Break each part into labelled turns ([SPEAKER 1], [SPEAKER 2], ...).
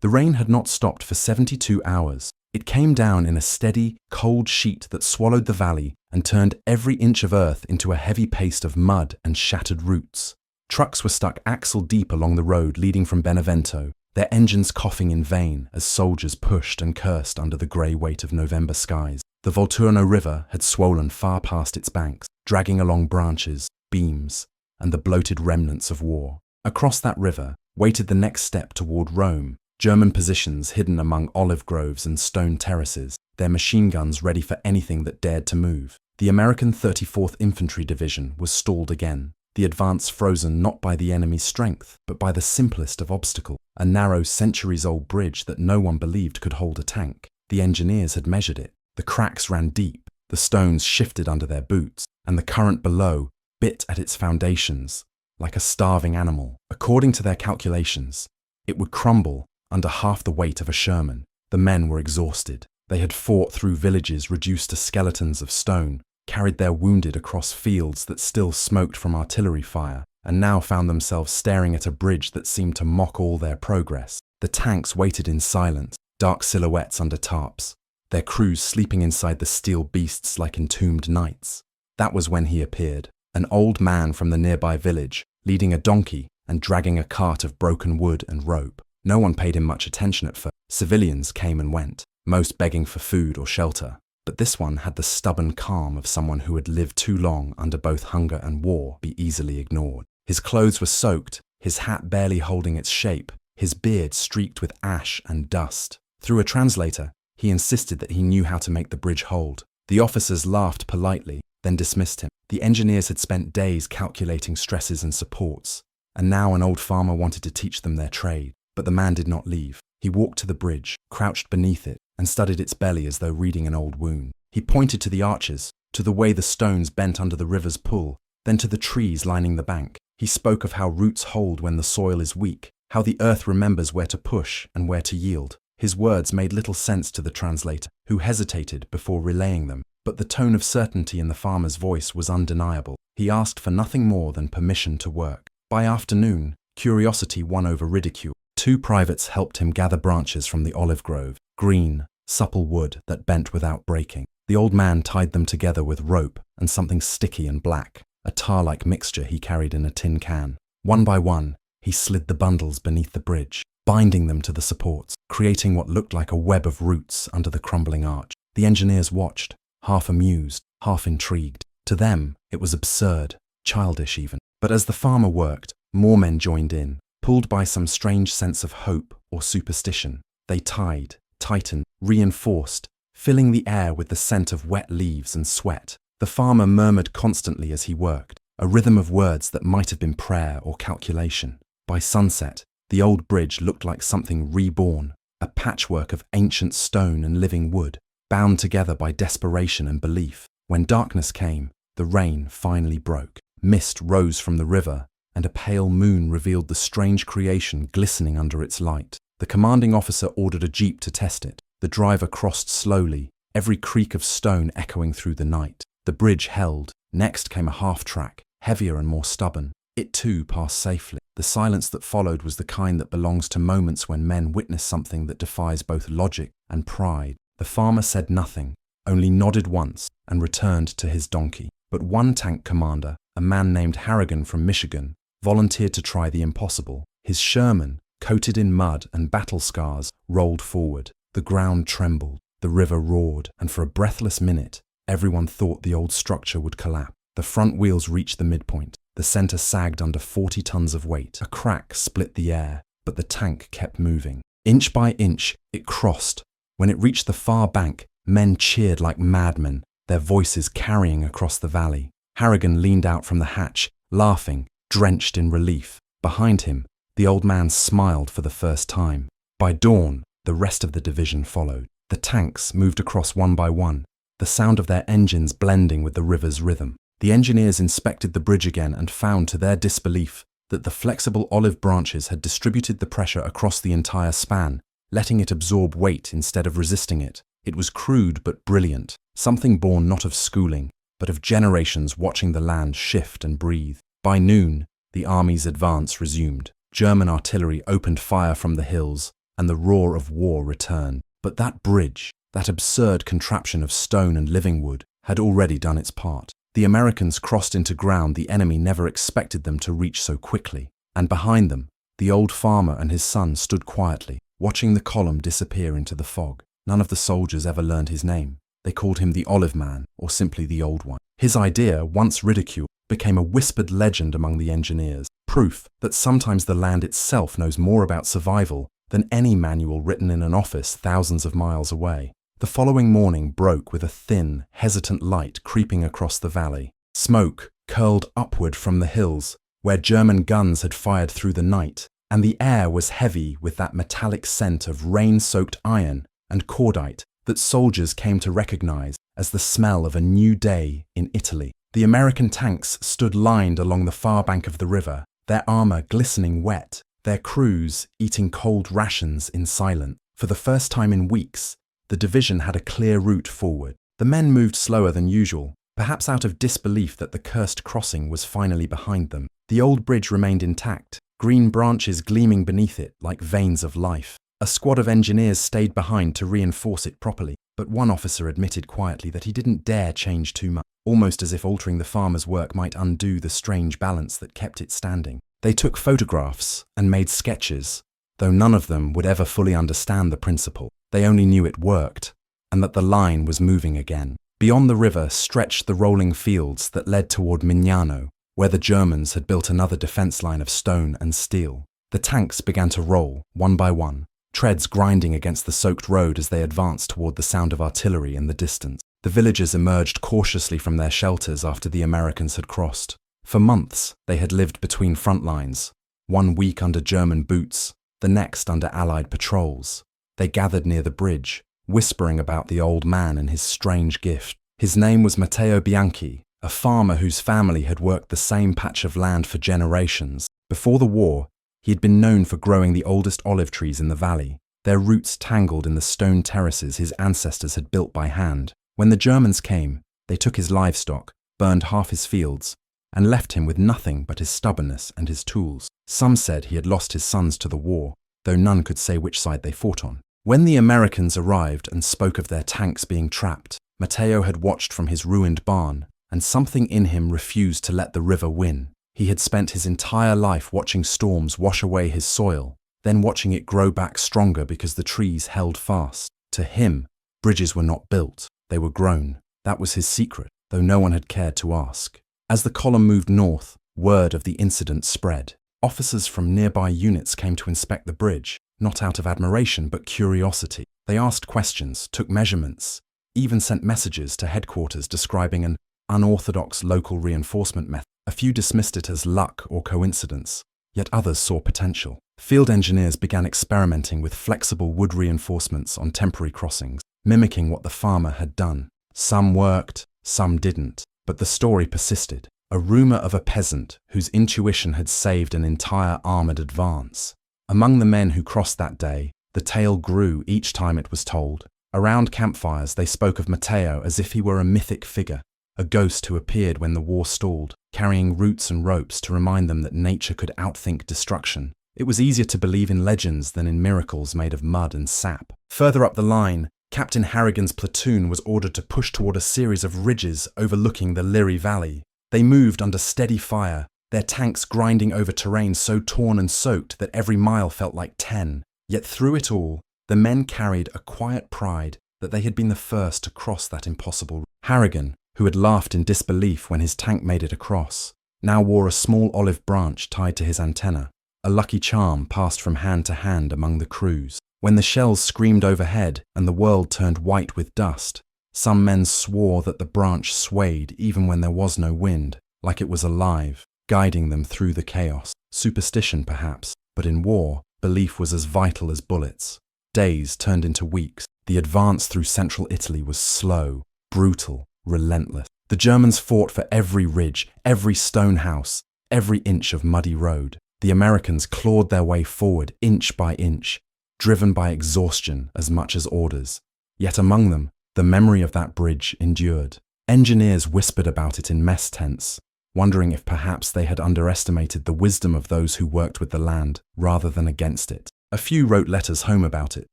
[SPEAKER 1] The rain had not stopped for 72 hours. It came down in a steady, cold sheet that swallowed the valley and turned every inch of earth into a heavy paste of mud and shattered roots. Trucks were stuck axle-deep along the road leading from Benevento, their engines coughing in vain as soldiers pushed and cursed under the grey weight of November skies. The Volturno River had swollen far past its banks, dragging along branches, beams, and the bloated remnants of war. Across that river waited the next step toward Rome, German positions hidden among olive groves and stone terraces, their machine guns ready for anything that dared to move. The American 34th Infantry Division was stalled again, the advance frozen not by the enemy's strength, but by the simplest of obstacles, a narrow centuries-old bridge that no one believed could hold a tank. The engineers had measured it. The cracks ran deep, the stones shifted under their boots, and the current below bit at its foundations like a starving animal. According to their calculations, it would crumble under half the weight of a Sherman. The men were exhausted. They had fought through villages reduced to skeletons of stone, carried their wounded across fields that still smoked from artillery fire, and now found themselves staring at a bridge that seemed to mock all their progress. The tanks waited in silence, dark silhouettes under tarps, their crews sleeping inside the steel beasts like entombed knights. That was when he appeared, an old man from the nearby village, leading a donkey and dragging a cart of broken wood and rope. No one paid him much attention at first. Civilians came and went, most begging for food or shelter. But this one had the stubborn calm of someone who had lived too long under both hunger and war be easily ignored. His clothes were soaked, his hat barely holding its shape, his beard streaked with ash and dust. Through a translator, he insisted that he knew how to make the bridge hold. The officers laughed politely, then dismissed him. The engineers had spent days calculating stresses and supports, and now an old farmer wanted to teach them their trade. But the man did not leave. He walked to the bridge, crouched beneath it, and studied its belly as though reading an old wound. He pointed to the arches, to the way the stones bent under the river's pull, then to the trees lining the bank. He spoke of how roots hold when the soil is weak, how the earth remembers where to push and where to yield. His words made little sense to the translator, who hesitated before relaying them, but the tone of certainty in the farmer's voice was undeniable. He asked for nothing more than permission to work. By afternoon, curiosity won over ridicule. 2 privates helped him gather branches from the olive grove, green, supple wood that bent without breaking. The old man tied them together with rope and something sticky and black, a tar-like mixture he carried in a tin can. One by one, he slid the bundles beneath the bridge, binding them to the supports, creating what looked like a web of roots under the crumbling arch. The engineers watched, half amused, half intrigued. To them, it was absurd, childish even. But as the farmer worked, more men joined in. Pulled by some strange sense of hope or superstition, they tied, tightened, reinforced, filling the air with the scent of wet leaves and sweat. The farmer murmured constantly as he worked, a rhythm of words that might have been prayer or calculation. By sunset, the old bridge looked like something reborn, a patchwork of ancient stone and living wood, bound together by desperation and belief. When darkness came, the rain finally broke. Mist rose from the river, and a pale moon revealed the strange creation glistening under its light. The commanding officer ordered a jeep to test it. The driver crossed slowly, every creak of stone echoing through the night. The bridge held. Next came a half-track, heavier and more stubborn. It too passed safely. The silence that followed was the kind that belongs to moments when men witness something that defies both logic and pride. The farmer said nothing, only nodded once and returned to his donkey. But one tank commander, a man named Harrigan from Michigan, volunteered to try the impossible. His Sherman, coated in mud and battle scars, rolled forward. The ground trembled, the river roared, and for a breathless minute, everyone thought the old structure would collapse. The front wheels reached the midpoint. The center sagged under 40 tons of weight. A crack split the air, but the tank kept moving. Inch by inch, it crossed. When it reached the far bank, men cheered like madmen, their voices carrying across the valley. Harrigan leaned out from the hatch, laughing, drenched in relief. Behind him, the old man smiled for the first time. By dawn, the rest of the division followed. The tanks moved across one by one, the sound of their engines blending with the river's rhythm. The engineers inspected the bridge again and found, to their disbelief, that the flexible olive branches had distributed the pressure across the entire span, letting it absorb weight instead of resisting it. It was crude but brilliant, something born not of schooling, but of generations watching the land shift and breathe. By noon, the army's advance resumed. German artillery opened fire from the hills, and the roar of war returned. But that bridge, that absurd contraption of stone and living wood, had already done its part. The Americans crossed into ground the enemy never expected them to reach so quickly, and behind them, the old farmer and his son stood quietly, watching the column disappear into the fog. None of the soldiers ever learned his name. They called him the Olive Man, or simply the Old One. His idea, once ridiculed, became a whispered legend among the engineers, proof that sometimes the land itself knows more about survival than any manual written in an office thousands of miles away. The following morning broke with a thin, hesitant light creeping across the valley. Smoke curled upward from the hills, where German guns had fired through the night, and the air was heavy with that metallic scent of rain-soaked iron and cordite that soldiers came to recognize as the smell of a new day in Italy. The American tanks stood lined along the far bank of the river, their armor glistening wet, their crews eating cold rations in silence. For the first time in weeks, the division had a clear route forward. The men moved slower than usual, perhaps out of disbelief that the cursed crossing was finally behind them. The old bridge remained intact, green branches gleaming beneath it like veins of life. A squad of engineers stayed behind to reinforce it properly, but one officer admitted quietly that he didn't dare change too much, almost as if altering the farmer's work might undo the strange balance that kept it standing. They took photographs and made sketches, though none of them would ever fully understand the principle. They only knew it worked, and that the line was moving again. Beyond the river stretched the rolling fields that led toward Mignano, where the Germans had built another defense line of stone and steel. The tanks began to roll, one by one, treads grinding against the soaked road as they advanced toward the sound of artillery in the distance. The villagers emerged cautiously from their shelters after the Americans had crossed. For months, they had lived between front lines, 1 week under German boots, the next under Allied patrols. They gathered near the bridge, whispering about the old man and his strange gift. His name was Matteo Bianchi, a farmer whose family had worked the same patch of land for generations. Before the war, he had been known for growing the oldest olive trees in the valley, their roots tangled in the stone terraces his ancestors had built by hand. When the Germans came, they took his livestock, burned half his fields, and left him with nothing but his stubbornness and his tools. Some said he had lost his sons to the war, though none could say which side they fought on. When the Americans arrived and spoke of their tanks being trapped, Matteo had watched from his ruined barn, and something in him refused to let the river win. He had spent his entire life watching storms wash away his soil, then watching it grow back stronger because the trees held fast. To him, bridges were not built, they were grown. That was his secret, though no one had cared to ask. As the column moved north, word of the incident spread. Officers from nearby units came to inspect the bridge, not out of admiration but curiosity. They asked questions, took measurements, even sent messages to headquarters describing an unorthodox local reinforcement method. A few dismissed it as luck or coincidence, yet others saw potential. Field engineers began experimenting with flexible wood reinforcements on temporary crossings, mimicking what the farmer had done. Some worked, some didn't, but the story persisted. A rumor of a peasant whose intuition had saved an entire armored advance. Among the men who crossed that day, the tale grew each time it was told. Around campfires, they spoke of Matteo as if he were a mythic figure, a ghost who appeared when the war stalled, carrying roots and ropes to remind them that nature could outthink destruction. It was easier to believe in legends than in miracles made of mud and sap. Further up the line, Captain Harrigan's platoon was ordered to push toward a series of ridges overlooking the Liri Valley. They moved under steady fire, their tanks grinding over terrain so torn and soaked that every mile felt like 10. Yet through it all, the men carried a quiet pride that they had been the first to cross that impossible. Harrigan, who had laughed in disbelief when his tank made it across, now wore a small olive branch tied to his antenna, a lucky charm passed from hand to hand among the crews. When the shells screamed overhead and the world turned white with dust, some men swore that the branch swayed even when there was no wind, like it was alive, guiding them through the chaos. Superstition, perhaps, but in war, belief was as vital as bullets. Days turned into weeks. The advance through central Italy was slow, brutal, relentless. The Germans fought for every ridge, every stone house, every inch of muddy road. The Americans clawed their way forward inch by inch, driven by exhaustion as much as orders. Yet among them, the memory of that bridge endured. Engineers whispered about it in mess tents, wondering if perhaps they had underestimated the wisdom of those who worked with the land rather than against it. A few wrote letters home about it,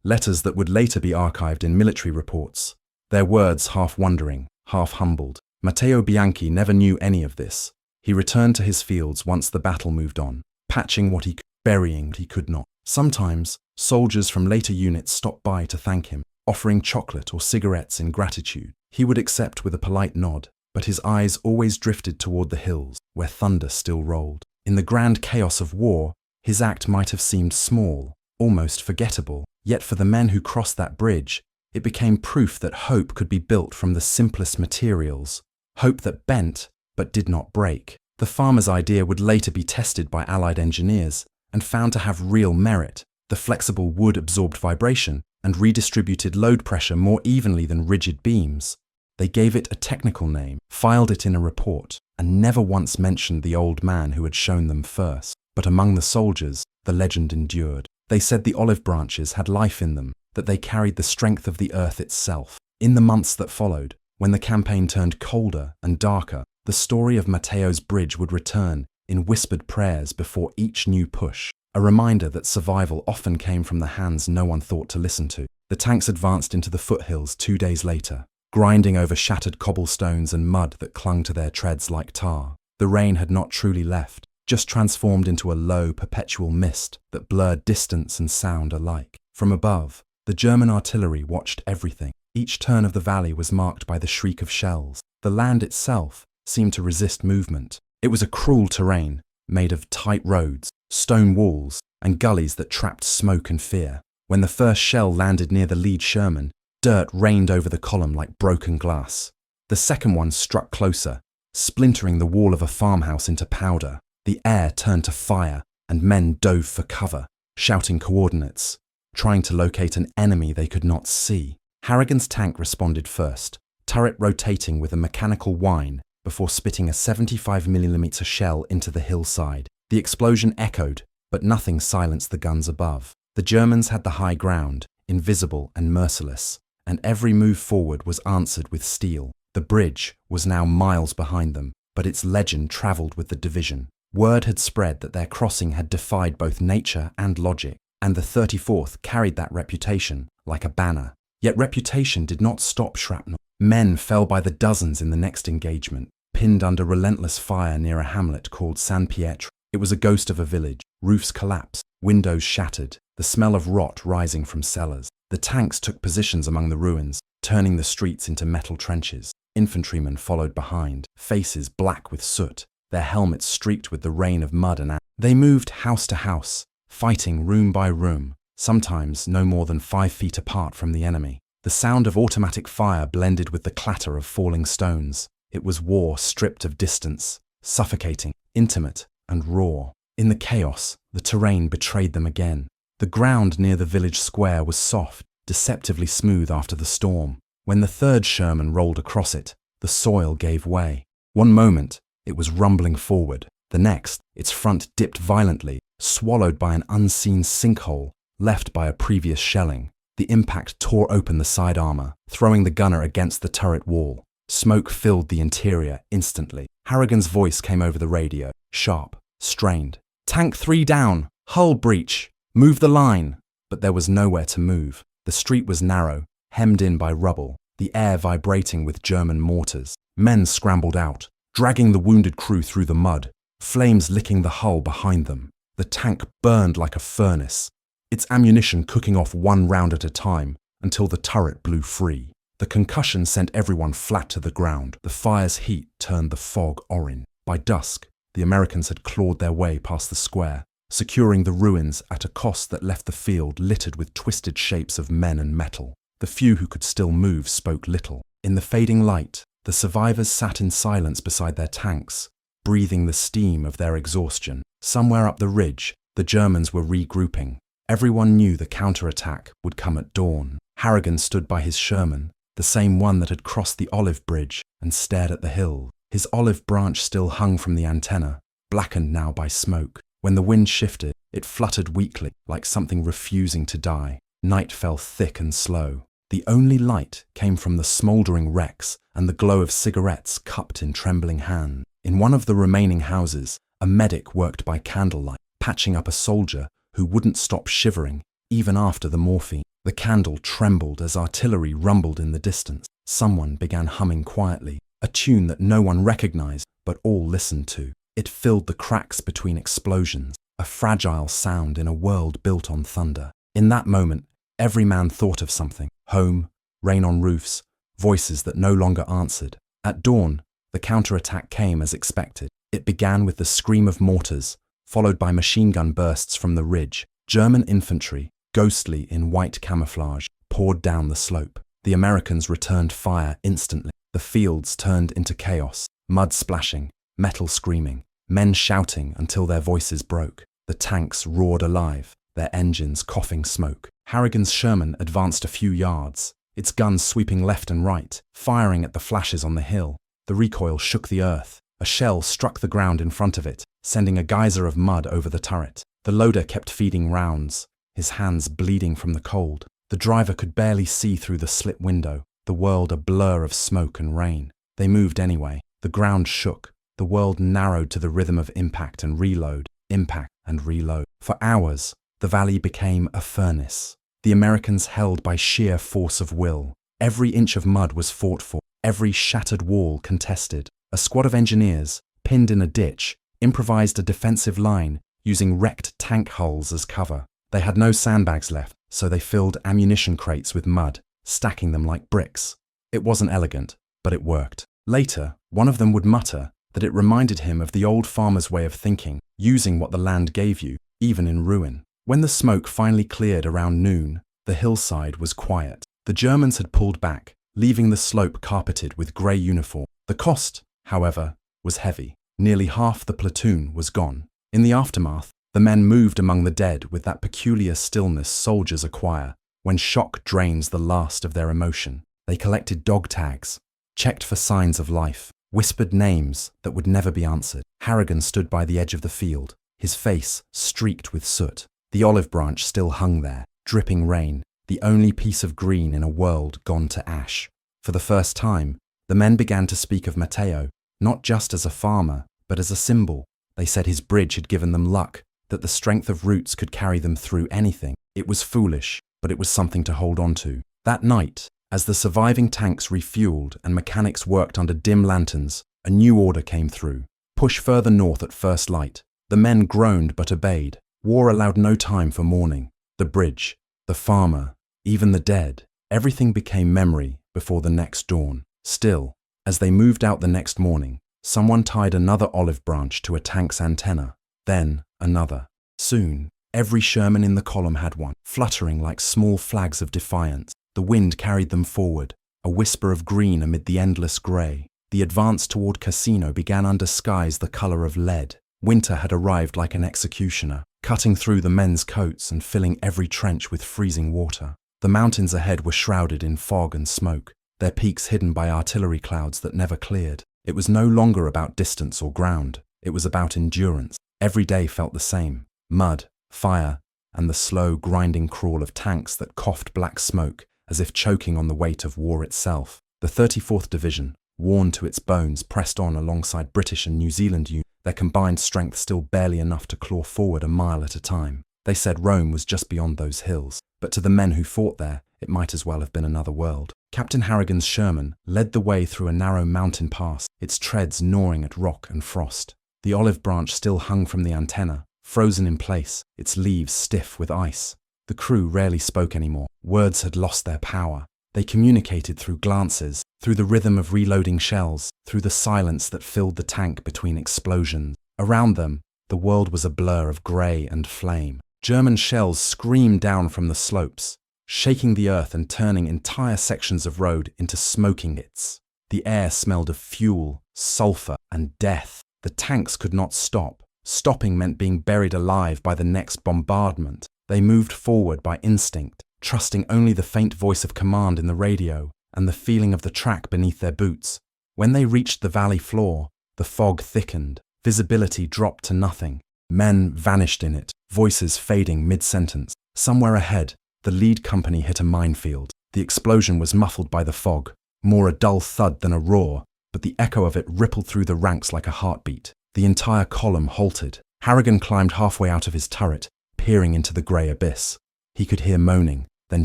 [SPEAKER 1] letters that would later be archived in military reports. Their words half wondering, half humbled. Matteo Bianchi never knew any of this. He returned to his fields once the battle moved on, patching what he could, burying what he could not. Sometimes, soldiers from later units stopped by to thank him, offering chocolate or cigarettes in gratitude. He would accept with a polite nod, but his eyes always drifted toward the hills, where thunder still rolled. In the grand chaos of war, his act might have seemed small, almost forgettable, yet for the men who crossed that bridge, it became proof that hope could be built from the simplest materials, hope that bent but did not break. The farmer's idea would later be tested by Allied engineers and found to have real merit. The flexible wood absorbed vibration and redistributed load pressure more evenly than rigid beams. They gave it a technical name, filed it in a report, and never once mentioned the old man who had shown them first. But among the soldiers, the legend endured. They said the olive branches had life in them, that they carried the strength of the earth itself. In the months that followed, when the campaign turned colder and darker, the story of Matteo's bridge would return in whispered prayers before each new push, a reminder that survival often came from the hands no one thought to listen to. The tanks advanced into the foothills 2 days later, grinding over shattered cobblestones and mud that clung to their treads like tar. The rain had not truly left, just transformed into a low, perpetual mist that blurred distance and sound alike. From above, the German artillery watched everything. Each turn of the valley was marked by the shriek of shells. The land itself seemed to resist movement. It was a cruel terrain, made of tight roads, stone walls, and gullies that trapped smoke and fear. When the first shell landed near the lead Sherman, dirt rained over the column like broken glass. The second one struck closer, splintering the wall of a farmhouse into powder. The air turned to fire, and men dove for cover, shouting coordinates, trying to locate an enemy they could not see. Harrigan's tank responded first, turret rotating with a mechanical whine before spitting a 75mm shell into the hillside. The explosion echoed, but nothing silenced the guns above. The Germans had the high ground, invisible and merciless, and every move forward was answered with steel. The bridge was now miles behind them, but its legend travelled with the division. Word had spread that their crossing had defied both nature and logic, and the 34th carried that reputation like a banner. Yet reputation did not stop shrapnel. Men fell by the dozens in the next engagement, pinned under relentless fire near a hamlet called San Pietro. It was a ghost of a village. Roofs collapsed, windows shattered, the smell of rot rising from cellars. The tanks took positions among the ruins, turning the streets into metal trenches. Infantrymen followed behind, faces black with soot, their helmets streaked with the rain of mud and ash. They moved house to house, fighting room by room, sometimes no more than 5 feet apart from the enemy. The sound of automatic fire blended with the clatter of falling stones. It was war stripped of distance, suffocating, intimate, and raw. In the chaos, the terrain betrayed them again. The ground near the village square was soft, deceptively smooth after the storm. When the third Sherman rolled across it, the soil gave way. One moment, it was rumbling forward. The next, its front dipped violently, swallowed by an unseen sinkhole left by a previous shelling. The impact tore open the side armor, throwing the gunner against the turret wall. Smoke filled the interior instantly. Harrigan's voice came over the radio, sharp, strained. "Tank 3 down! Hull breach! Move the line!" But there was nowhere to move. The street was narrow, hemmed in by rubble, the air vibrating with German mortars. Men scrambled out, dragging the wounded crew through the mud, flames licking the hull behind them. The tank burned like a furnace, its ammunition cooking off one round at a time until the turret blew free. The concussion sent everyone flat to the ground. The fire's heat turned the fog orange. By dusk, the Americans had clawed their way past the square, securing the ruins at a cost that left the field littered with twisted shapes of men and metal. The few who could still move spoke little. In the fading light, the survivors sat in silence beside their tanks, breathing the steam of their exhaustion. Somewhere up the ridge, the Germans were regrouping. Everyone knew the counterattack would come at dawn. Harrigan stood by his Sherman, the same one that had crossed the olive bridge, and stared at the hill. His olive branch still hung from the antenna, blackened now by smoke. When the wind shifted, it fluttered weakly, like something refusing to die. Night fell thick and slow. The only light came from the smouldering wrecks and the glow of cigarettes cupped in trembling hands. In one of the remaining houses, a medic worked by candlelight, patching up a soldier who wouldn't stop shivering, even after the morphine. The candle trembled as artillery rumbled in the distance. Someone began humming quietly, a tune that no one recognized but all listened to. It filled the cracks between explosions, a fragile sound in a world built on thunder. In that moment, every man thought of something: home, rain on roofs, voices that no longer answered. At dawn, the counterattack came as expected. It began with the scream of mortars, followed by machine gun bursts from the ridge. German infantry, ghostly in white camouflage, poured down the slope. The Americans returned fire instantly. The fields turned into chaos, mud splashing, metal screaming, men shouting until their voices broke. The tanks roared alive, their engines coughing smoke. Harrigan's Sherman advanced a few yards, its guns sweeping left and right, firing at the flashes on the hill. The recoil shook the earth. A shell struck the ground in front of it, sending a geyser of mud over the turret. The loader kept feeding rounds, his hands bleeding from the cold. The driver could barely see through the slit window, the world a blur of smoke and rain. They moved anyway. The ground shook. The world narrowed to the rhythm of impact and reload, impact and reload. For hours, the valley became a furnace. The Americans held by sheer force of will. Every inch of mud was fought for, every shattered wall contested. A squad of engineers, pinned in a ditch, improvised a defensive line using wrecked tank hulls as cover. They had no sandbags left, so they filled ammunition crates with mud, stacking them like bricks. It wasn't elegant, but it worked. Later, one of them would mutter that it reminded him of the old farmer's way of thinking, using what the land gave you, even in ruin. When the smoke finally cleared around noon, the hillside was quiet. The Germans had pulled back, leaving the slope carpeted with grey uniform. The cost, however, was heavy. Nearly half the platoon was gone. In the aftermath, the men moved among the dead with that peculiar stillness soldiers acquire when shock drains the last of their emotion. They collected dog tags, checked for signs of life, whispered names that would never be answered. Harrigan stood by the edge of the field, his face streaked with soot. The olive branch still hung there, dripping rain, the only piece of green in a world gone to ash. For the first time, the men began to speak of Matteo, not just as a farmer, but as a symbol. They said his bridge had given them luck, that the strength of roots could carry them through anything. It was foolish, but it was something to hold on to. That night, as the surviving tanks refueled and mechanics worked under dim lanterns, a new order came through. Push further north at first light. The men groaned but obeyed. War allowed no time for mourning. The bridge, the farmer, even the dead, everything became memory before the next dawn. Still, as they moved out the next morning, someone tied another olive branch to a tank's antenna, then another. Soon, every Sherman in the column had one, fluttering like small flags of defiance. The wind carried them forward, a whisper of green amid the endless grey. The advance toward Cassino began under skies the colour of lead. Winter had arrived like an executioner, cutting through the men's coats and filling every trench with freezing water. The mountains ahead were shrouded in fog and smoke, their peaks hidden by artillery clouds that never cleared. It was no longer about distance or ground. It was about endurance. Every day felt the same: mud, fire, and the slow, grinding crawl of tanks that coughed black smoke as if choking on the weight of war itself. The 34th Division, worn to its bones, pressed on alongside British and New Zealand units, their combined strength still barely enough to claw forward a mile at a time. They said Rome was just beyond those hills, but to the men who fought there, it might as well have been another world. Captain Harrigan's Sherman led the way through a narrow mountain pass, its treads gnawing at rock and frost. The olive branch still hung from the antenna, frozen in place, its leaves stiff with ice. The crew rarely spoke anymore. Words had lost their power. They communicated through glances, through the rhythm of reloading shells, through the silence that filled the tank between explosions. Around them, the world was a blur of grey and flame. German shells screamed down from the slopes, shaking the earth and turning entire sections of road into smoking pits. The air smelled of fuel, sulfur, and death. The tanks could not stop. Stopping meant being buried alive by the next bombardment. They moved forward by instinct, trusting only the faint voice of command in the radio and the feeling of the track beneath their boots. When they reached the valley floor, the fog thickened. Visibility dropped to nothing. Men vanished in it, voices fading mid-sentence. Somewhere ahead, the lead company hit a minefield. The explosion was muffled by the fog, more a dull thud than a roar, but the echo of it rippled through the ranks like a heartbeat. The entire column halted. Harrigan climbed halfway out of his turret, peering into the grey abyss. He could hear moaning, then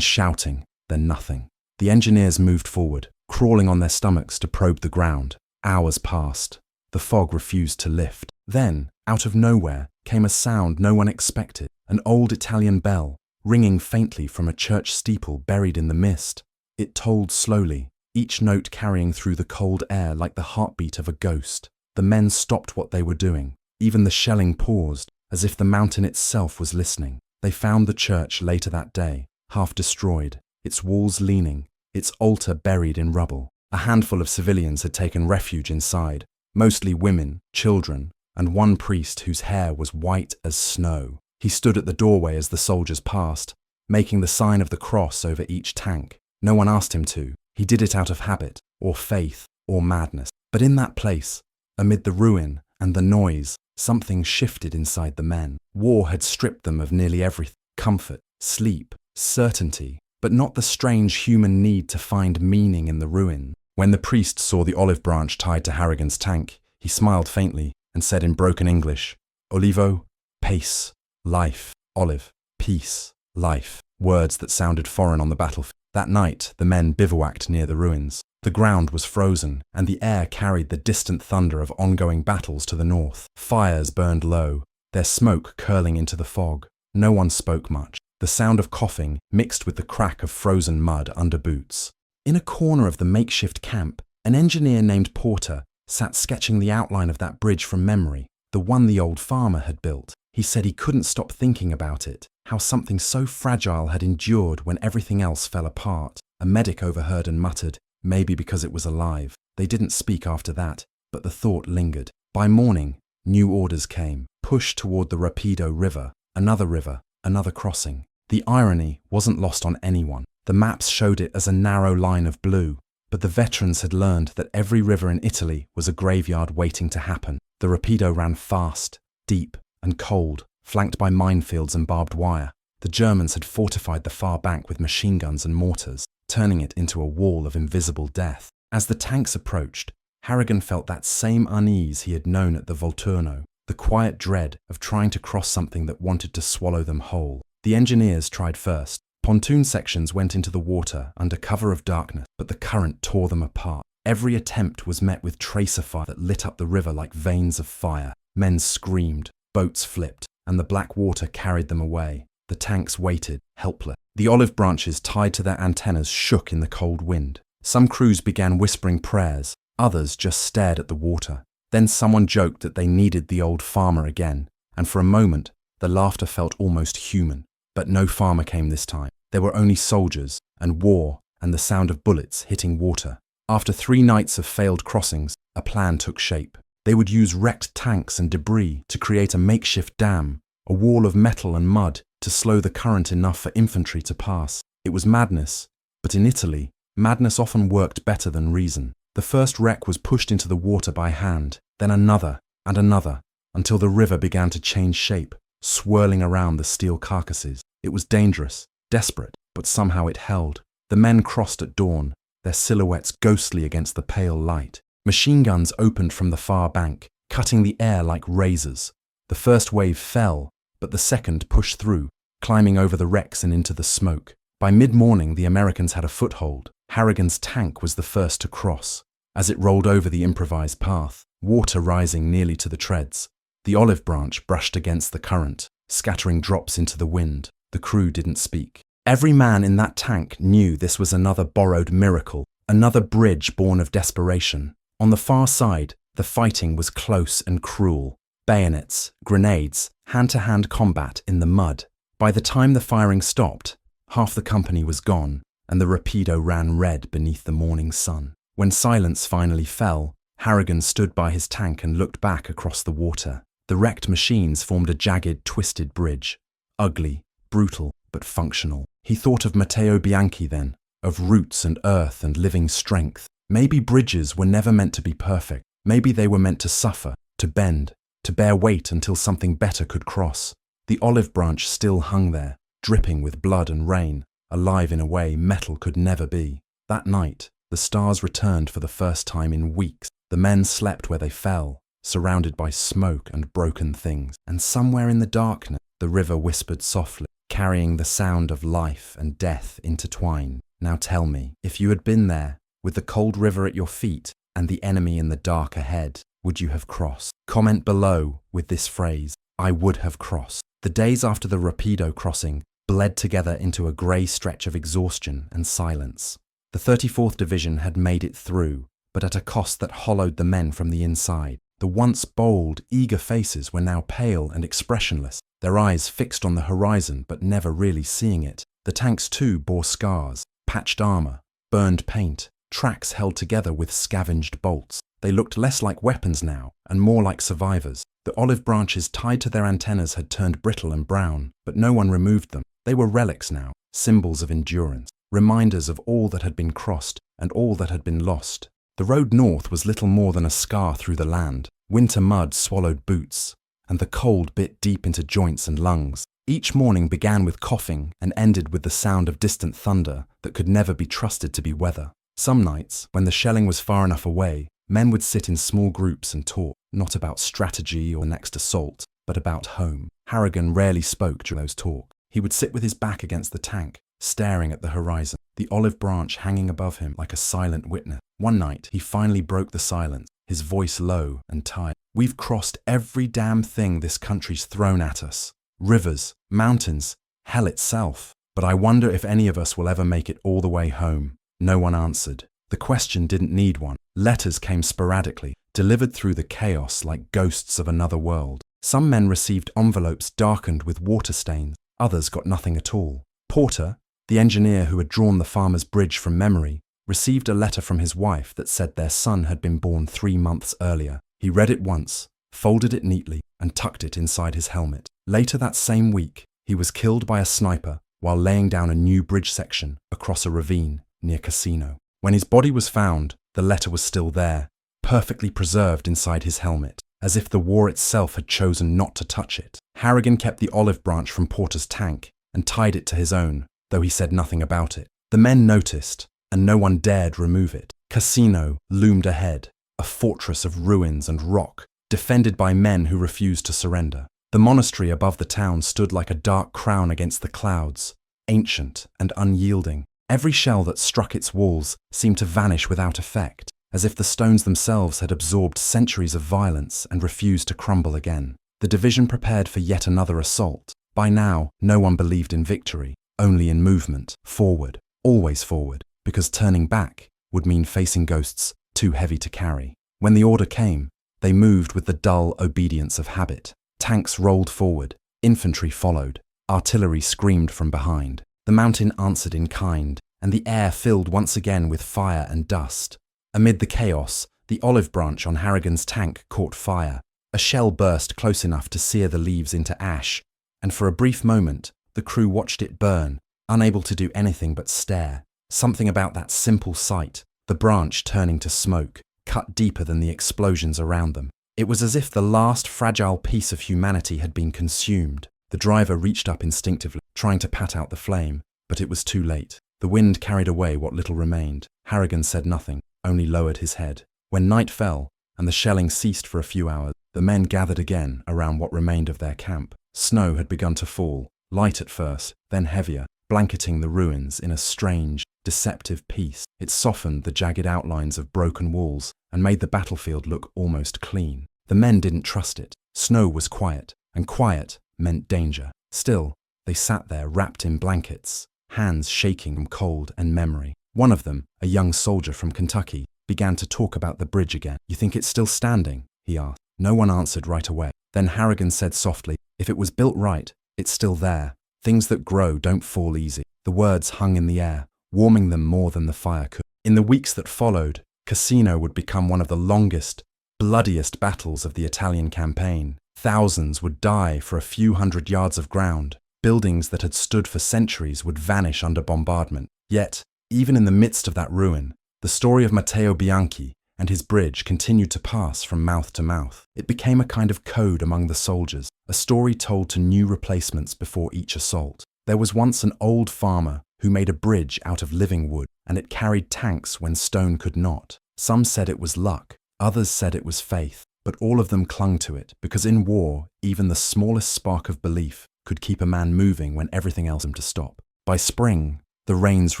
[SPEAKER 1] shouting, then nothing. The engineers moved forward, crawling on their stomachs to probe the ground. Hours passed. The fog refused to lift. Then, out of nowhere, came a sound no one expected, an old Italian bell, ringing faintly from a church steeple buried in the mist. It tolled slowly, each note carrying through the cold air like the heartbeat of a ghost. The men stopped what they were doing. Even the shelling paused, as if the mountain itself was listening. They found the church later that day, half destroyed, its walls leaning, its altar buried in rubble. A handful of civilians had taken refuge inside, mostly women, children, and one priest whose hair was white as snow. He stood at the doorway as the soldiers passed, making the sign of the cross over each tank. No one asked him to. He did it out of habit, or faith, or madness. But in that place, amid the ruin and the noise, something shifted inside the men. War had stripped them of nearly everything: comfort, sleep, certainty, but not the strange human need to find meaning in the ruin. When the priest saw the olive branch tied to Harrigan's tank, he smiled faintly and said in broken English, "Olivo, pace, life, olive, peace, life," words that sounded foreign on the battlefield. That night, the men bivouacked near the ruins. The ground was frozen, and the air carried the distant thunder of ongoing battles to the north. Fires burned low, their smoke curling into the fog. No one spoke much. The sound of coughing mixed with the crack of frozen mud under boots. In a corner of the makeshift camp, an engineer named Porter sat sketching the outline of that bridge from memory, the one the old farmer had built. He said he couldn't stop thinking about it, how something so fragile had endured when everything else fell apart. A medic overheard and muttered, maybe because it was alive. They didn't speak after that, but the thought lingered. By morning, new orders came. Push toward the Rapido River, another crossing. The irony wasn't lost on anyone. The maps showed it as a narrow line of blue, but the veterans had learned that every river in Italy was a graveyard waiting to happen. The Rapido ran fast, deep, and cold, flanked by minefields and barbed wire. The Germans had fortified the far bank with machine guns and mortars, turning it into a wall of invisible death. As the tanks approached, Harrigan felt that same unease he had known at the Volturno, the quiet dread of trying to cross something that wanted to swallow them whole. The engineers tried first. Pontoon sections went into the water under cover of darkness, but the current tore them apart. Every attempt was met with tracer fire that lit up the river like veins of fire. Men screamed, boats flipped, and the black water carried them away. The tanks waited, helpless. The olive branches tied to their antennas shook in the cold wind. Some crews began whispering prayers, others just stared at the water. Then someone joked that they needed the old farmer again, and for a moment, the laughter felt almost human. But no farmer came this time. There were only soldiers, and war, and the sound of bullets hitting water. After 3 nights of failed crossings, a plan took shape. They would use wrecked tanks and debris to create a makeshift dam, a wall of metal and mud to slow the current enough for infantry to pass. It was madness, but in Italy, madness often worked better than reason. The first wreck was pushed into the water by hand, then another and another, until the river began to change shape, swirling around the steel carcasses. It was dangerous, desperate, but somehow it held. The men crossed at dawn, their silhouettes ghostly against the pale light. Machine guns opened from the far bank, cutting the air like razors. The first wave fell, but the second pushed through, climbing over the wrecks and into the smoke. By mid-morning, the Americans had a foothold. Harrigan's tank was the first to cross. As it rolled over the improvised path, water rising nearly to the treads, the olive branch brushed against the current, scattering drops into the wind. The crew didn't speak. Every man in that tank knew this was another borrowed miracle, another bridge born of desperation. On the far side, the fighting was close and cruel. Bayonets, grenades, hand-to-hand combat in the mud. By the time the firing stopped, half the company was gone, and the Rapido ran red beneath the morning sun. When silence finally fell, Harrigan stood by his tank and looked back across the water. The wrecked machines formed a jagged, twisted bridge. Ugly, brutal, but functional. He thought of Matteo Bianchi then, of roots and earth and living strength. Maybe bridges were never meant to be perfect. Maybe they were meant to suffer, to bend, to bear weight until something better could cross. The olive branch still hung there, dripping with blood and rain, alive in a way metal could never be. That night, the stars returned for the first time in weeks. The men slept where they fell, surrounded by smoke and broken things. And somewhere in the darkness, The river whispered softly, carrying the sound of life and death intertwined. Now tell me, if you had been there, with the cold river at your feet and the enemy in the dark ahead, would you have crossed? Comment below with this phrase, I would have crossed. The days after the Rapido crossing bled together into a grey stretch of exhaustion and silence. The 34th Division had made it through, but at a cost that hollowed the men from the inside. The once bold, eager faces were now pale and expressionless, their eyes fixed on the horizon but never really seeing it. The tanks too bore scars, patched armour, burned paint, tracks held together with scavenged bolts. They looked less like weapons now, and more like survivors. The olive branches tied to their antennas had turned brittle and brown, but no one removed them. They were relics now, symbols of endurance, reminders of all that had been crossed and all that had been lost. The road north was little more than a scar through the land. Winter mud swallowed boots, and the cold bit deep into joints and lungs. Each morning began with coughing and ended with the sound of distant thunder that could never be trusted to be weather. Some nights, when the shelling was far enough away, men would sit in small groups and talk, not about strategy or next assault, but about home. Harrigan rarely spoke during those talks. He would sit with his back against the tank, staring at the horizon, the olive branch hanging above him like a silent witness. One night, he finally broke the silence, his voice low and tired. We've crossed every damn thing this country's thrown at us. Rivers, mountains, hell itself. But I wonder if any of us will ever make it all the way home. No one answered. The question didn't need one. Letters came sporadically, delivered through the chaos like ghosts of another world. Some men received envelopes darkened with water stains. Others got nothing at all. Porter, the engineer who had drawn the farmer's bridge from memory, received a letter from his wife that said their son had been born 3 months earlier. He read it once, folded it neatly, and tucked it inside his helmet. Later that same week, he was killed by a sniper while laying down a new bridge section across a ravine near Casino. When his body was found, the letter was still there, perfectly preserved inside his helmet, as if the war itself had chosen not to touch it. Harrigan kept the olive branch from Porter's tank and tied it to his own, though he said nothing about it. The men noticed, and no one dared remove it. Casino loomed ahead, a fortress of ruins and rock, defended by men who refused to surrender. The monastery above the town stood like a dark crown against the clouds, ancient and unyielding. Every shell that struck its walls seemed to vanish without effect, as if the stones themselves had absorbed centuries of violence and refused to crumble again. The division prepared for yet another assault. By now, no one believed in victory, only in movement, forward, always forward, because turning back would mean facing ghosts too heavy to carry. When the order came, they moved with the dull obedience of habit. Tanks rolled forward, infantry followed, artillery screamed from behind. The mountain answered in kind, and the air filled once again with fire and dust. Amid the chaos, the olive branch on Harrigan's tank caught fire. A shell burst close enough to sear the leaves into ash, and for a brief moment, the crew watched it burn, unable to do anything but stare. Something about that simple sight, the branch turning to smoke, cut deeper than the explosions around them. It was as if the last fragile piece of humanity had been consumed. The driver reached up instinctively, trying to pat out the flame, but it was too late. The wind carried away what little remained. Harrigan said nothing, only lowered his head. When night fell, and the shelling ceased for a few hours, the men gathered again around what remained of their camp. Snow had begun to fall, light at first, then heavier, blanketing the ruins in a strange, deceptive peace. It softened the jagged outlines of broken walls and made the battlefield look almost clean. The men didn't trust it. Snow was quiet, and quiet meant danger. Still, they sat there wrapped in blankets, hands shaking from cold and memory. One of them, a young soldier from Kentucky, began to talk about the bridge again. "You think it's still standing?" he asked. No one answered right away. Then Harrigan said softly, "If it was built right, it's still there. Things that grow don't fall easy." The words hung in the air, warming them more than the fire could. In the weeks that followed, Casino would become one of the longest, bloodiest battles of the Italian campaign. Thousands would die for a few hundred yards of ground. Buildings that had stood for centuries would vanish under bombardment. Yet, even in the midst of that ruin, the story of Matteo Bianchi and his bridge continued to pass from mouth to mouth. It became a kind of code among the soldiers, a story told to new replacements before each assault. There was once an old farmer who made a bridge out of living wood, and it carried tanks when stone could not. Some said it was luck, others said it was faith, but all of them clung to it, because in war, even the smallest spark of belief could keep a man moving when everything else seemed to stop. By spring, the rains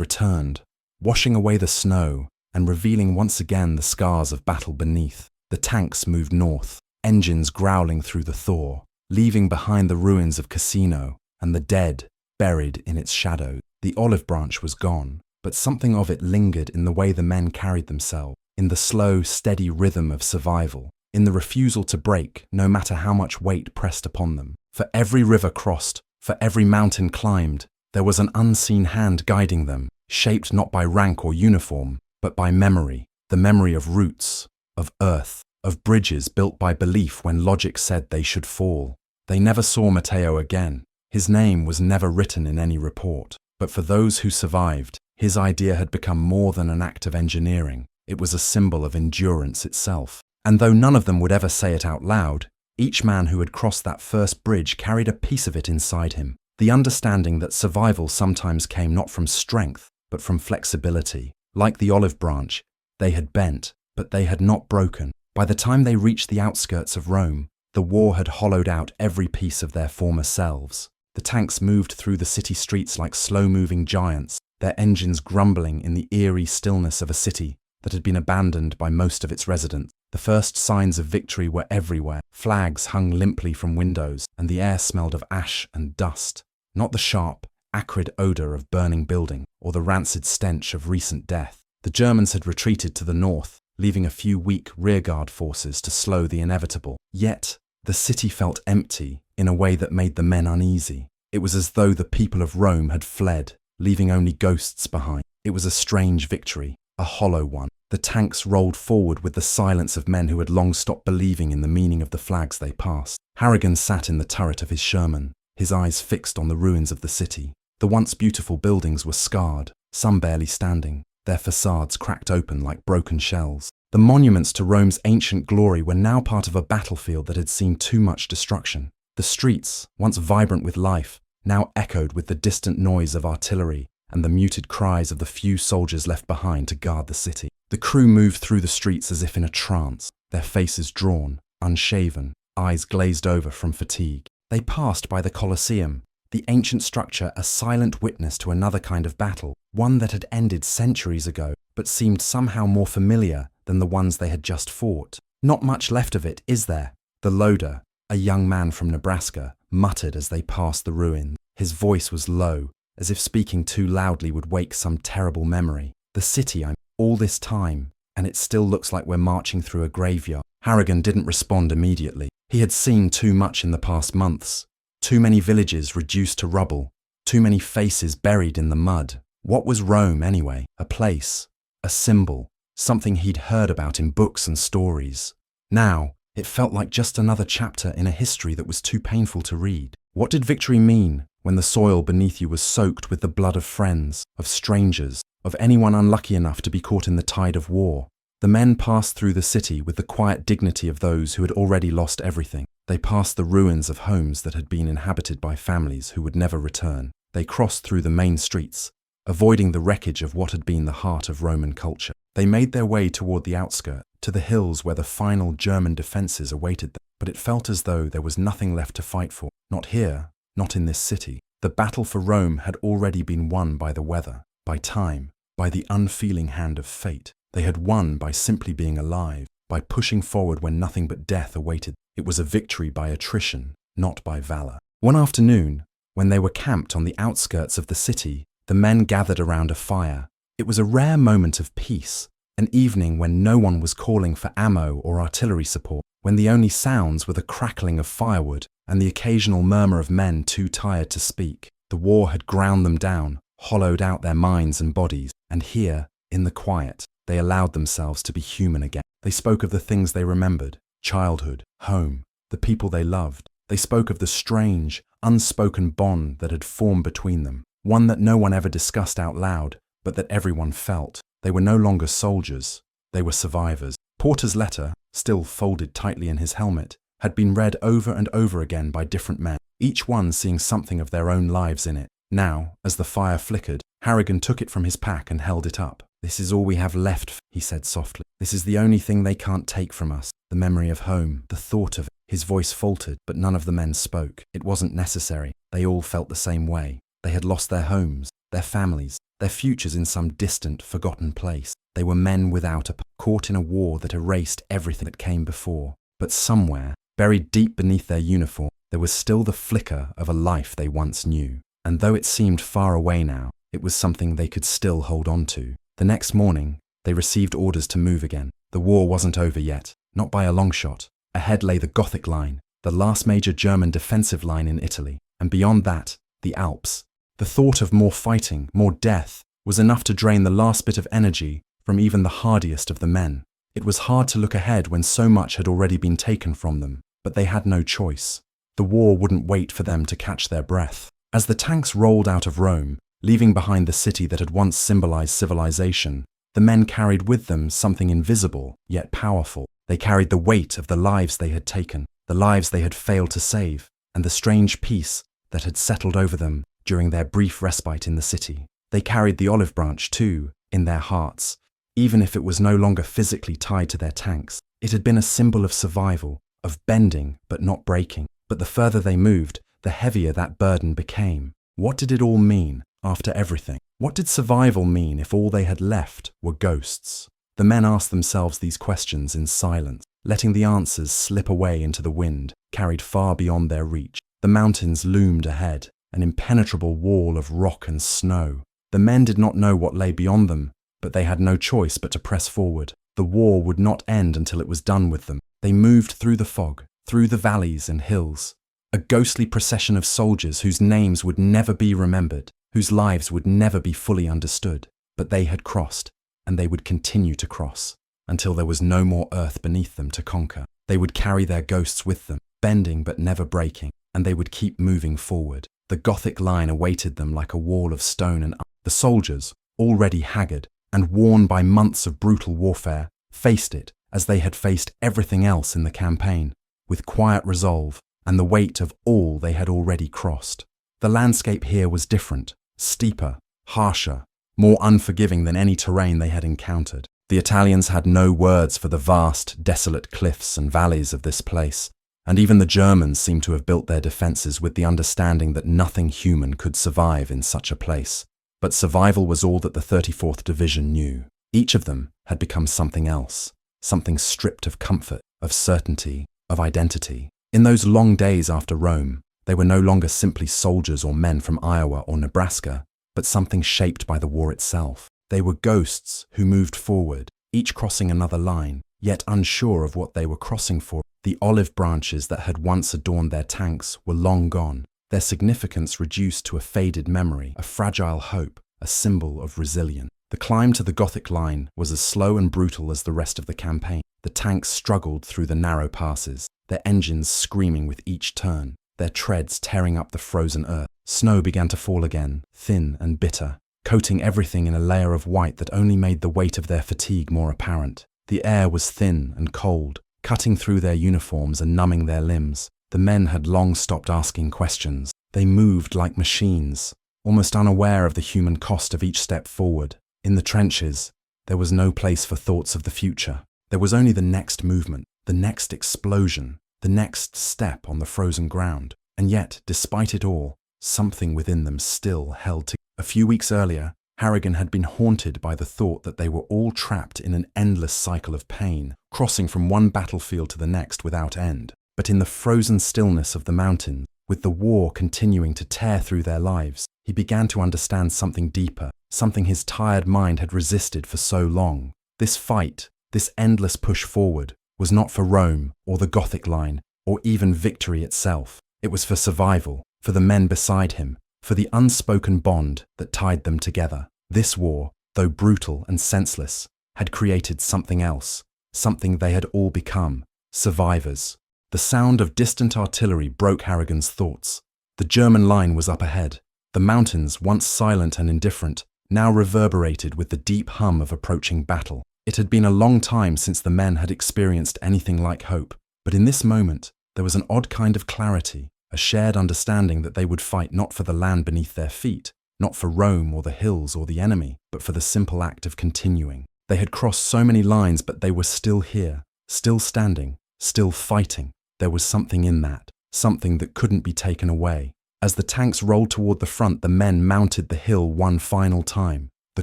[SPEAKER 1] returned, washing away the snow and revealing once again the scars of battle beneath. The tanks moved north, engines growling through the thaw, leaving behind the ruins of Casino and the dead buried in its shadows. The olive branch was gone, but something of it lingered in the way the men carried themselves, in the slow, steady rhythm of survival, in the refusal to break no matter how much weight pressed upon them. For every river crossed, for every mountain climbed, there was an unseen hand guiding them, shaped not by rank or uniform, but by memory, the memory of roots, of earth, of bridges built by belief when logic said they should fall. They never saw Matteo again. His name was never written in any report. But for those who survived, his idea had become more than an act of engineering. It was a symbol of endurance itself. And though none of them would ever say it out loud, each man who had crossed that first bridge carried a piece of it inside him. The understanding that survival sometimes came not from strength, but from flexibility. Like the olive branch, they had bent, but they had not broken. By the time they reached the outskirts of Rome, the war had hollowed out every piece of their former selves. The tanks moved through the city streets like slow-moving giants, their engines grumbling in the eerie stillness of a city that had been abandoned by most of its residents. The first signs of victory were everywhere. Flags hung limply from windows, and the air smelled of ash and dust, not the sharp, acrid odor of burning building or the rancid stench of recent death. The Germans had retreated to the north, leaving a few weak rearguard forces to slow the inevitable. Yet, the city felt empty in a way that made the men uneasy. It was as though the people of Rome had fled, leaving only ghosts behind. It was a strange victory, a hollow one. The tanks rolled forward with the silence of men who had long stopped believing in the meaning of the flags they passed. Harrigan sat in the turret of his Sherman, his eyes fixed on the ruins of the city. The once beautiful buildings were scarred, some barely standing, their facades cracked open like broken shells. The monuments to Rome's ancient glory were now part of a battlefield that had seen too much destruction. The streets, once vibrant with life, now echoed with the distant noise of artillery and the muted cries of the few soldiers left behind to guard the city. The crew moved through the streets as if in a trance, their faces drawn, unshaven, eyes glazed over from fatigue. They passed by the Colosseum, the ancient structure a silent witness to another kind of battle, one that had ended centuries ago, but seemed somehow more familiar than the ones they had just fought. Not much left of it, is there? The loader, a young man from Nebraska, muttered as they passed the ruins. His voice was low, as if speaking too loudly would wake some terrible memory. The city, all this time, and it still looks like we're marching through a graveyard. Harrigan didn't respond immediately. He had seen too much in the past months. Too many villages reduced to rubble. Too many faces buried in the mud. What was Rome, anyway? A place, a symbol, something he'd heard about in books and stories. Now, it felt like just another chapter in a history that was too painful to read. What did victory mean when the soil beneath you was soaked with the blood of friends, of strangers, of anyone unlucky enough to be caught in the tide of war? The men passed through the city with the quiet dignity of those who had already lost everything. They passed the ruins of homes that had been inhabited by families who would never return. They crossed through the main streets, avoiding the wreckage of what had been the heart of Roman culture. They made their way toward the outskirts, to the hills where the final German defences awaited them. But it felt as though there was nothing left to fight for. Not here, not in this city. The battle for Rome had already been won by the weather, by time, by the unfeeling hand of fate. They had won by simply being alive, by pushing forward when nothing but death awaited. It was a victory by attrition, not by valor. One afternoon, when they were camped on the outskirts of the city, the men gathered around a fire. It was a rare moment of peace, an evening when no one was calling for ammo or artillery support, when the only sounds were the crackling of firewood and the occasional murmur of men too tired to speak. The war had ground them down, hollowed out their minds and bodies, and here, in the quiet, they allowed themselves to be human again. They spoke of the things they remembered, childhood, home, the people they loved. They spoke of the strange, unspoken bond that had formed between them, one that no one ever discussed out loud, but that everyone felt. They were no longer soldiers, they were survivors. Porter's letter, still folded tightly in his helmet, had been read over and over again by different men, each one seeing something of their own lives in it. Now, as the fire flickered, Harrigan took it from his pack and held it up. "This is all we have left," he said softly. "This is the only thing they can't take from us. The memory of home, the thought of it." His voice faltered, but none of the men spoke. It wasn't necessary. They all felt the same way. They had lost their homes, their families, their futures in some distant, forgotten place. They were men without a caught in a war that erased everything that came before. But somewhere, buried deep beneath their uniform, there was still the flicker of a life they once knew. And though it seemed far away now, it was something they could still hold on to. The next morning, they received orders to move again. The war wasn't over yet, not by a long shot. Ahead lay the Gothic Line, the last major German defensive line in Italy, and beyond that, the Alps. The thought of more fighting, more death, was enough to drain the last bit of energy from even the hardiest of the men. It was hard to look ahead when so much had already been taken from them, but they had no choice. The war wouldn't wait for them to catch their breath. As the tanks rolled out of Rome, leaving behind the city that had once symbolized civilization, the men carried with them something invisible, yet powerful. They carried the weight of the lives they had taken, the lives they had failed to save, and the strange peace that had settled over them during their brief respite in the city. They carried the olive branch, too, in their hearts. Even if it was no longer physically tied to their tanks, it had been a symbol of survival, of bending but not breaking. But the further they moved, the heavier that burden became. What did it all mean, after everything? What did survival mean if all they had left were ghosts? The men asked themselves these questions in silence, letting the answers slip away into the wind, carried far beyond their reach. The mountains loomed ahead, an impenetrable wall of rock and snow. The men did not know what lay beyond them, but they had no choice but to press forward. The war would not end until it was done with them. They moved through the fog, through the valleys and hills, a ghostly procession of soldiers whose names would never be remembered, whose lives would never be fully understood. But they had crossed, and they would continue to cross, until there was no more earth beneath them to conquer. They would carry their ghosts with them, bending but never breaking, and they would keep moving forward. The Gothic line awaited them like a wall of stone and iron. The soldiers, already haggard and worn by months of brutal warfare, faced it as they had faced everything else in the campaign, with quiet resolve and the weight of all they had already crossed. The landscape here was different, steeper, harsher, more unforgiving than any terrain they had encountered. The Italians had no words for the vast, desolate cliffs and valleys of this place, and even the Germans seemed to have built their defenses with the understanding that nothing human could survive in such a place. But survival was all that the 34th Division knew. Each of them had become something else, something stripped of comfort, of certainty, of identity. In those long days after Rome, they were no longer simply soldiers or men from Iowa or Nebraska, but something shaped by the war itself. They were ghosts who moved forward, each crossing another line, yet unsure of what they were crossing for. The olive branches that had once adorned their tanks were long gone, their significance reduced to a faded memory, a fragile hope, a symbol of resilience. The climb to the Gothic line was as slow and brutal as the rest of the campaign. The tanks struggled through the narrow passes, their engines screaming with each turn, their treads tearing up the frozen earth. Snow began to fall again, thin and bitter, coating everything in a layer of white that only made the weight of their fatigue more apparent. The air was thin and cold, cutting through their uniforms and numbing their limbs. The men had long stopped asking questions. They moved like machines, almost unaware of the human cost of each step forward. In the trenches, there was no place for thoughts of the future. There was only the next movement, the next explosion, the next step on the frozen ground. And yet, despite it all, something within them still held together. A few weeks earlier, Harrigan had been haunted by the thought that they were all trapped in an endless cycle of pain, crossing from one battlefield to the next without end. But in the frozen stillness of the mountains, with the war continuing to tear through their lives, he began to understand something deeper, something his tired mind had resisted for so long. This fight, this endless push forward, was not for Rome or the Gothic line or even victory itself. It was for survival, for the men beside him, for the unspoken bond that tied them together. This war, though brutal and senseless, had created something else, something they had all become, survivors. The sound of distant artillery broke Harrigan's thoughts. The German line was up ahead. The mountains, once silent and indifferent, now reverberated with the deep hum of approaching battle. It had been a long time since the men had experienced anything like hope, but in this moment, there was an odd kind of clarity, a shared understanding that they would fight not for the land beneath their feet, not for Rome or the hills or the enemy, but for the simple act of continuing. They had crossed so many lines, but they were still here, still standing, still fighting. There was something in that, something that couldn't be taken away. As the tanks rolled toward the front, the men mounted the hill one final time, the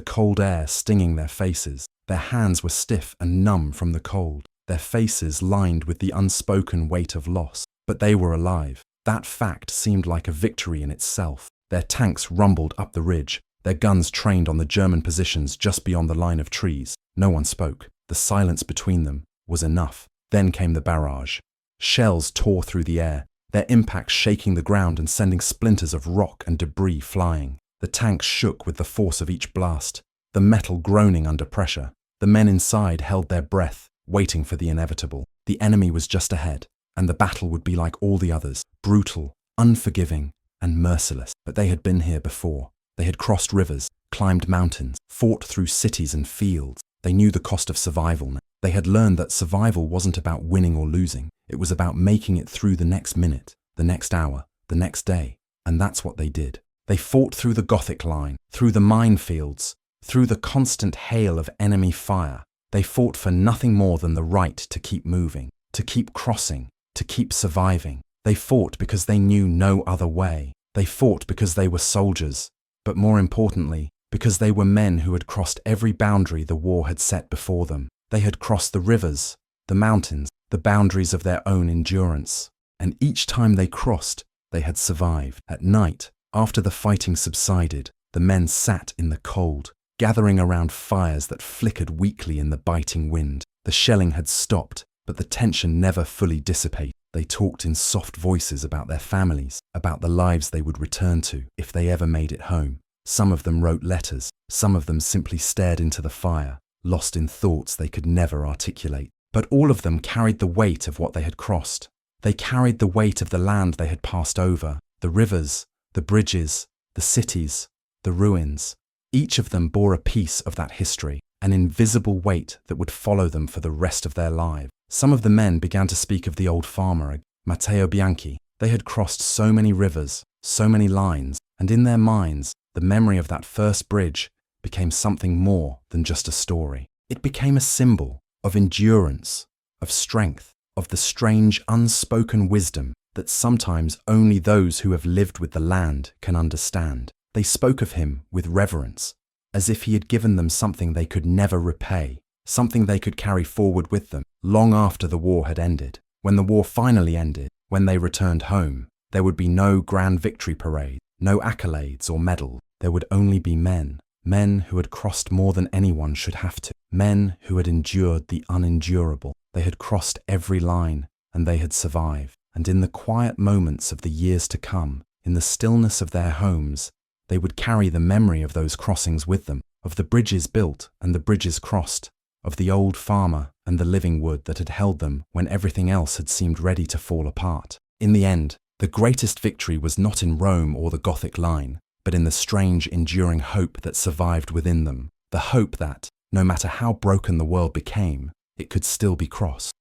[SPEAKER 1] cold air stinging their faces. Their hands were stiff and numb from the cold, their faces lined with the unspoken weight of loss. But they were alive. That fact seemed like a victory in itself. Their tanks rumbled up the ridge, their guns trained on the German positions just beyond the line of trees. No one spoke. The silence between them was enough. Then came the barrage. Shells tore through the air, their impact shaking the ground and sending splinters of rock and debris flying. The tanks shook with the force of each blast, the metal groaning under pressure. The men inside held their breath, waiting for the inevitable. The enemy was just ahead, and the battle would be like all the others, brutal, unforgiving, and merciless. But they had been here before. They had crossed rivers, climbed mountains, fought through cities and fields. They knew the cost of survival now. They had learned that survival wasn't about winning or losing. It was about making it through the next minute, the next hour, the next day. And that's what they did. They fought through the Gothic line, through the minefields, through the constant hail of enemy fire. They fought for nothing more than the right to keep moving, to keep crossing, to keep surviving. They fought because they knew no other way. They fought because they were soldiers, but more importantly, because they were men who had crossed every boundary the war had set before them. They had crossed the rivers, the mountains, the boundaries of their own endurance. And each time they crossed, they had survived. At night, after the fighting subsided, the men sat in the cold, gathering around fires that flickered weakly in the biting wind. The shelling had stopped, but the tension never fully dissipated. They talked in soft voices about their families, about the lives they would return to if they ever made it home. Some of them wrote letters, some of them simply stared into the fire, lost in thoughts they could never articulate. But all of them carried the weight of what they had crossed. They carried the weight of the land they had passed over, the rivers, the bridges, the cities, the ruins. Each of them bore a piece of that history, an invisible weight that would follow them for the rest of their lives. Some of the men began to speak of the old farmer, Matteo Bianchi. They had crossed so many rivers, so many lines, and in their minds, the memory of that first bridge became something more than just a story. It became a symbol of endurance, of strength, of the strange unspoken wisdom that sometimes only those who have lived with the land can understand. They spoke of him with reverence, as if he had given them something they could never repay, something they could carry forward with them long after the war had ended. When the war finally ended, when they returned home, there would be no grand victory parade, no accolades or medals. There would only be men who had crossed more than anyone should have to, men who had endured the unendurable. They had crossed every line, and they had survived. And in the quiet moments of the years to come, in the stillness of their homes, they would carry the memory of those crossings with them, of the bridges built and the bridges crossed, of the old farmer and the living wood that had held them when everything else had seemed ready to fall apart. In the end, the greatest victory was not in Rome or the Gothic line, but in the strange, enduring hope that survived within them, the hope that, no matter how broken the world became, it could still be crossed.